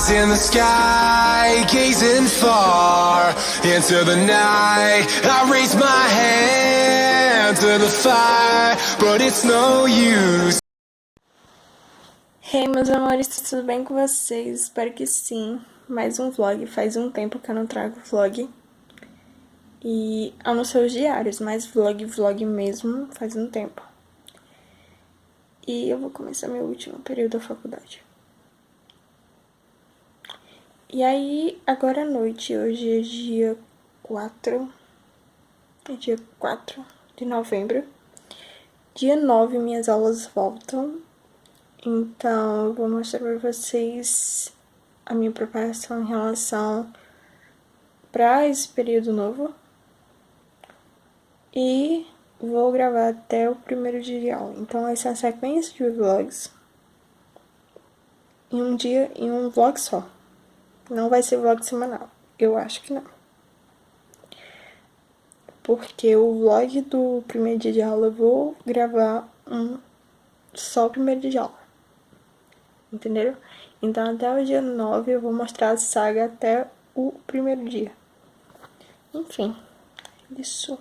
Eyes in the sky, gazing far into the night. I raise my hand to the fire, but it's no use. Hey, meus amores, tudo bem com vocês? Espero que sim. Mais um vlog. Faz um tempo que eu não trago vlog. E amo seus diários, mas vlog mesmo faz um tempo. E eu vou começar meu último período da faculdade. E aí, agora à noite, hoje é dia 4. É dia 4 de novembro. Dia 9, minhas aulas voltam. Então, eu vou mostrar pra vocês a minha preparação em relação para esse período novo. E vou gravar até o primeiro dia de aula. Então, essa é a sequência de vlogs em um dia, em um vlog só. Não vai ser vlog semanal. Eu acho que não. Porque o vlog do primeiro dia de aula eu vou gravar só o primeiro dia de aula. Entenderam? Então, até o dia 9 eu vou mostrar a saga até o primeiro dia. Enfim, isso.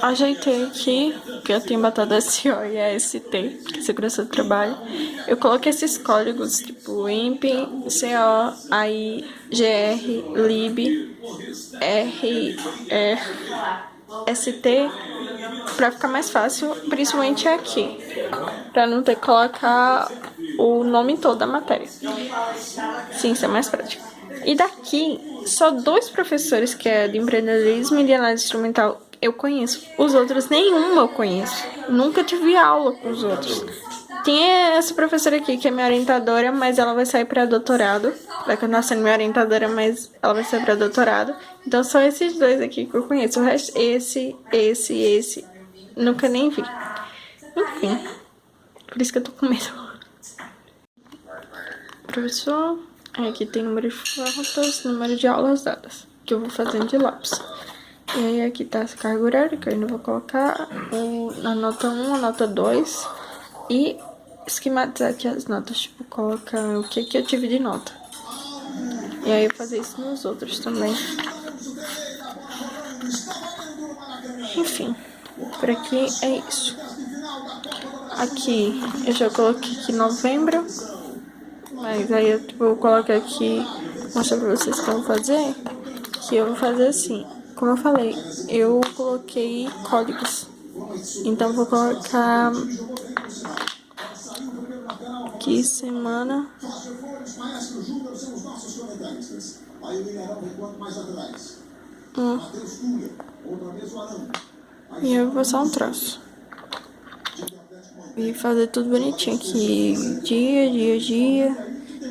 ajeitei aqui, que eu tenho botado SO e AST, que é segurança do trabalho. Eu coloquei esses códigos, tipo INPE, CO, AI, GR, LIB, R, ST, pra ficar mais fácil, principalmente aqui, pra não ter que colocar o nome todo da matéria. Sim, isso é mais prático. E daqui, só 2 professores, que é de empreendedorismo e de análise instrumental, eu conheço. Os outros, nenhuma eu conheço. Nunca tive aula com os outros. Tinha essa professora aqui, que é minha orientadora, mas ela vai sair para doutorado. Vai continuar sendo minha orientadora, mas ela vai sair para doutorado. Então, só esses 2 aqui que eu conheço. O resto, esse, nunca nem vi. Enfim, por isso que eu tô com medo. Professor, aqui tem número de faltas, número de aulas dadas, que eu vou fazendo de lápis. E aí aqui tá essa carga horária, que eu ainda vou colocar a nota 1, a nota 2 e esquematizar aqui as notas, tipo, colocar o que eu tive de nota. E aí eu fazer isso nos outros também. Enfim, por aqui é isso. Aqui eu já coloquei aqui novembro, mas aí eu vou colocar aqui, mostrar pra vocês o que eu vou fazer, que eu vou fazer assim. Como eu falei, eu coloquei códigos, então vou colocar aqui semana, e eu vou passar um traço e fazer tudo bonitinho aqui, dia,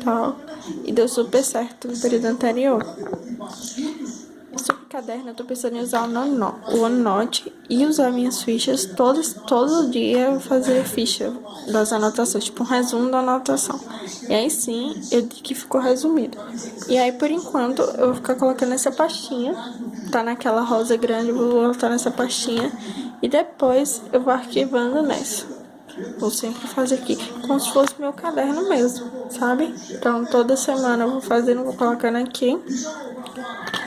tal, e deu super certo no período anterior. Sobre caderno, eu tô pensando em usar o OneNote e usar minhas fichas todo dia, eu vou fazer ficha das anotações, tipo um resumo da anotação. E aí sim, eu digo que ficou resumido. E aí, por enquanto, eu vou ficar colocando essa pastinha, tá naquela rosa grande, eu vou botar nessa pastinha e depois eu vou arquivando nessa. Vou sempre fazer aqui, como se fosse meu caderno mesmo, sabe? Então, toda semana eu vou fazendo, vou colocando aqui.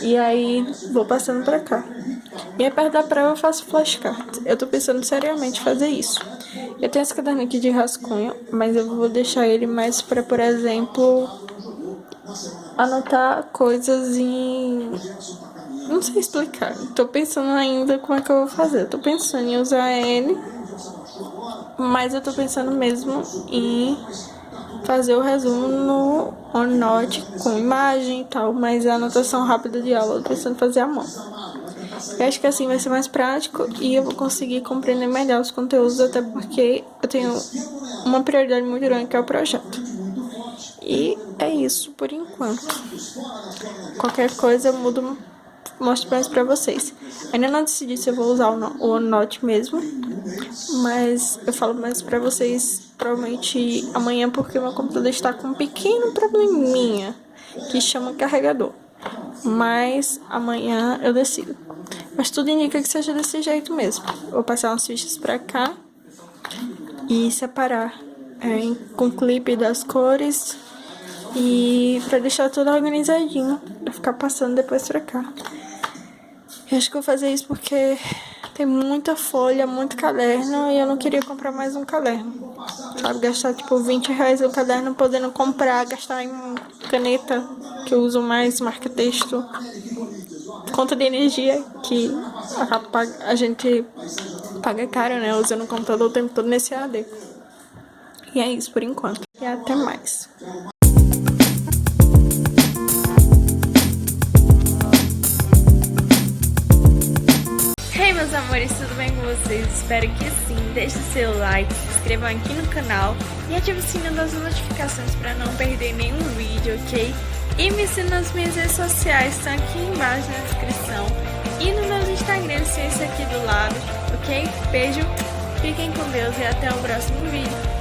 E aí, vou passando pra cá. E aí, perto da prova, eu faço flashcards. Eu tô pensando seriamente em fazer isso. Eu tenho esse caderno aqui de rascunho, mas eu vou deixar ele mais pra, por exemplo, anotar coisas em... Não sei explicar. Tô pensando ainda como é que eu vou fazer. Eu tô pensando em usar ele, mas eu tô pensando mesmo em fazer o resumo no OneNote com imagem e tal, mas a anotação rápida de aula eu tô pensando em fazer à mão. Eu acho que assim vai ser mais prático e eu vou conseguir compreender melhor os conteúdos, até porque eu tenho uma prioridade muito grande, que é o projeto. E é isso por enquanto. Qualquer coisa eu mudo, mostro mais pra vocês. Ainda não decidi se eu vou usar o OneNote mesmo, mas eu falo mais pra vocês provavelmente amanhã, porque meu computador está com um pequeno probleminha que chama carregador. Mas amanhã eu decido. Mas tudo indica que seja desse jeito mesmo. Vou passar umas fichas pra cá e separar com clipe das cores e pra deixar tudo organizadinho, pra ficar passando depois pra cá. Eu acho que eu vou fazer isso porque tem muita folha, muito caderno, e eu não queria comprar mais um caderno, sabe? Gastar tipo R$20 no caderno, podendo comprar, gastar em caneta, que eu uso mais, marca-texto, conta de energia, que a gente paga caro, né? Usando o computador o tempo todo nesse AD. E é isso por enquanto. E até mais. Hey, meus amores, tudo bem com vocês? Espero que sim. Deixe seu like, se inscrevam aqui no canal e ative o sininho das notificações para não perder nenhum vídeo, ok? E me siga nas minhas redes sociais, estão aqui embaixo na descrição. E no meu Instagram, ciência aqui do lado, ok? Beijo, fiquem com Deus e até o próximo vídeo.